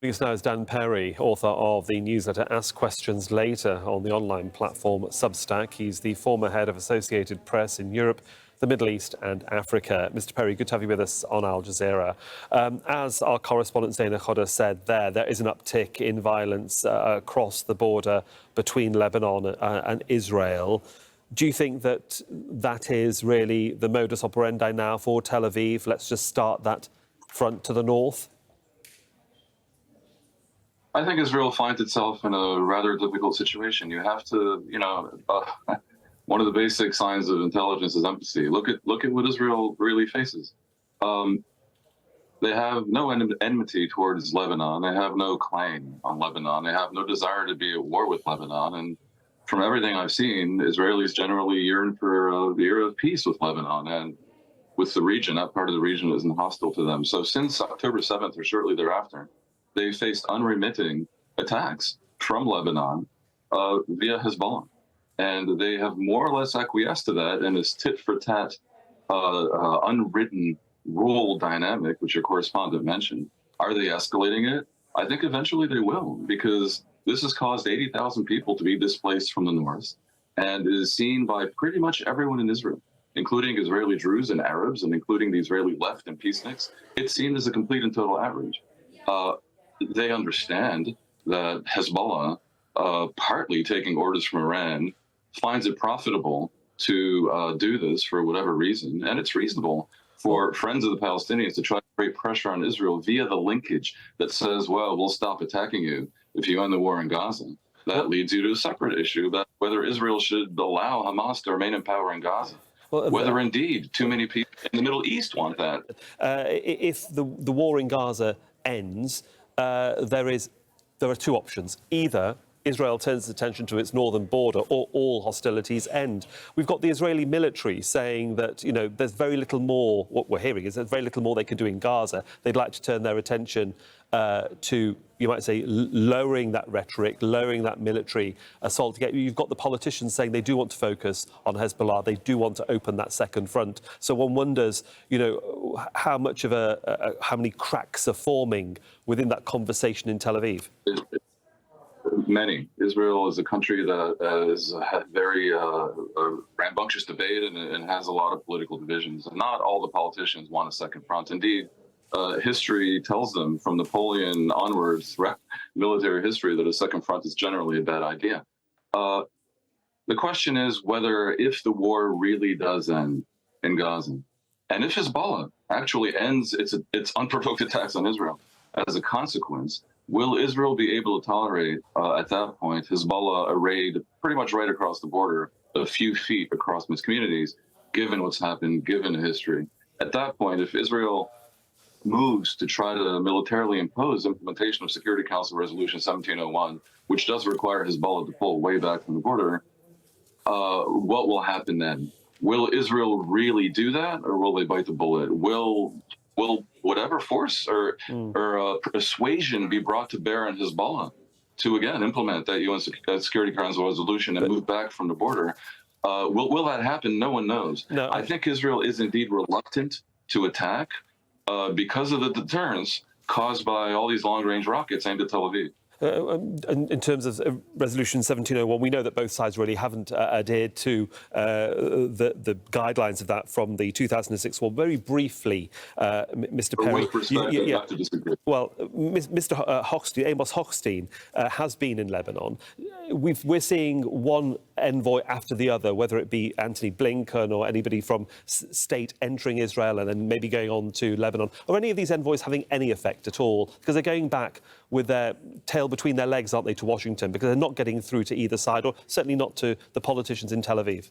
Joining us now is Dan Perry, author of the newsletter Ask Questions Later on the online platform Substack. He's the former head of Associated Press in Europe, the Middle East and Africa. Mr. Perry, good to have you with us on Al Jazeera. As our correspondent Zaina Khoda said there is an uptick in violence across the border between Lebanon and Israel. Do you think that that is really the modus operandi now for Tel Aviv? Let's just start that front to the north. I think Israel finds itself in a rather difficult situation. You have to, one of the basic signs of intelligence is empathy. Look at what Israel really faces. They have no enmity towards Lebanon. They have no claim on Lebanon. They have no desire to be at war with Lebanon. And from everything I've seen, Israelis generally yearn for the era of peace with Lebanon and with the region. That part of the region isn't hostile to them. So since October 7th or shortly thereafter, they faced unremitting attacks from Lebanon via Hezbollah. And they have more or less acquiesced to that in this tit-for-tat, unwritten rule dynamic, which your correspondent mentioned. Are they escalating it? I think eventually they will, because this has caused 80,000 people to be displaced from the north and is seen by pretty much everyone in Israel, including Israeli Druze and Arabs, and including the Israeli left and peaceniks. It's seen as a complete and total outrage. They understand that Hezbollah, partly taking orders from Iran, finds it profitable to do this for whatever reason. And it's reasonable for friends of the Palestinians to try to create pressure on Israel via the linkage that says, well, we'll stop attacking you if you end the war in Gaza. That leads you to a separate issue about whether Israel should allow Hamas to remain in power in Gaza. Whether indeed too many people in the Middle East want that. If the war in Gaza ends, there are two options. Either Israel turns its attention to its northern border or all hostilities end. We've got the Israeli military saying that, there's very little more, what we're hearing is there's very little more they can do in Gaza. They'd like to turn their attention to, you might say, lowering that rhetoric, lowering that military assault. You've got the politicians saying they do want to focus on Hezbollah. They do want to open that second front. So one wonders, how much of how many cracks are forming within that conversation in Tel Aviv? Many. Israel is a country that has had very rambunctious debate and has a lot of political divisions. And not all the politicians want a second front. Indeed, history tells them from Napoleon onwards, military history, that a second front is generally a bad idea. The question is whether, if the war really does end in Gaza, and if Hezbollah actually ends its unprovoked attacks on Israel as a consequence, will Israel be able to tolerate, at that point, Hezbollah arrayed pretty much right across the border, a few feet across its communities, given what's happened, given the history? At that point, if Israel moves to try to militarily impose implementation of Security Council Resolution 1701, which does require Hezbollah to pull way back from the border, what will happen then? Will Israel really do that, or will they bite the bullet? Will whatever force or persuasion be brought to bear on Hezbollah to, again, implement that UN Security Council resolution and move back from the border? Will that happen? No one knows. No. I think Israel is indeed reluctant to attack because of the deterrence caused by all these long-range rockets aimed at Tel Aviv. In terms of Resolution 1701, we know that both sides really haven't adhered to the guidelines of that from the 2006 war. Very briefly, Mr. Perry, have to disagree. Well, Mr. Hochstein, Amos Hochstein, has been in Lebanon. We're seeing one envoy after the other, whether it be Antony Blinken or anybody from state entering Israel and then maybe going on to Lebanon. Are any of these envoys having any effect at all? Because they're going back with their tail between their legs, aren't they, to Washington, because they're not getting through to either side, or certainly not to the politicians in Tel Aviv?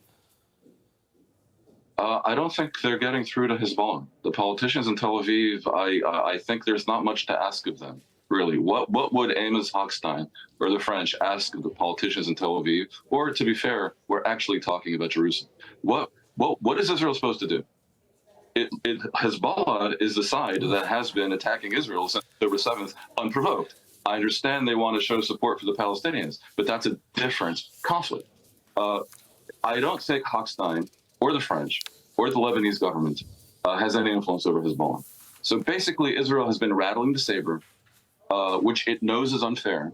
I don't think they're getting through to Hezbollah. The politicians in Tel Aviv, I think there's not much to ask of them, really. What would Amos Hochstein or the French ask of the politicians in Tel Aviv? Or, to be fair, we're actually talking about Jerusalem. What is Israel supposed to do? Hezbollah is the side that has been attacking Israel since October 7th unprovoked. I understand they want to show support for the Palestinians, but that's a different conflict. I don't think Hochstein or the French or the Lebanese government has any influence over Hezbollah. So basically, Israel has been rattling the saber which it knows is unfair.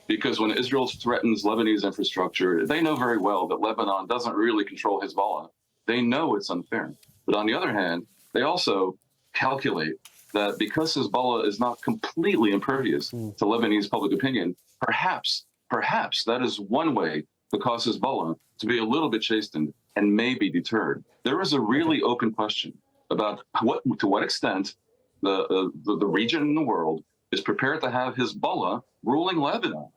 Because when Israel threatens Lebanese infrastructure, they know very well that Lebanon doesn't really control Hezbollah. They know it's unfair. But on the other hand, they also calculate that because Hezbollah is not completely impervious to Lebanese public opinion, perhaps that is one way to cause Hezbollah to be a little bit chastened and maybe deterred. There is a really open question about to what extent the region in the world is prepared to have Hezbollah ruling Lebanon.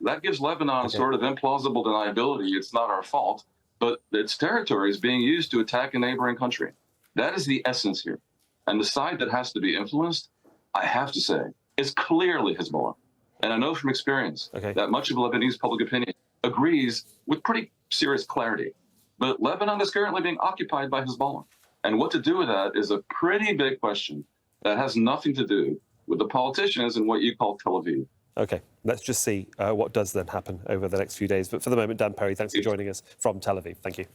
That gives Lebanon a sort of implausible deniability. It's not our fault, but its territory is being used to attack a neighboring country. That is the essence here. And the side that has to be influenced, I have to say, is clearly Hezbollah. And I know from experience that much of Lebanese public opinion agrees with pretty serious clarity. But Lebanon is currently being occupied by Hezbollah. And what to do with that is a pretty big question that has nothing to do with the politicians and what you call Tel Aviv. OK, let's just see what does then happen over the next few days. But for the moment, Dan Perry, thanks for joining us from Tel Aviv. Thank you.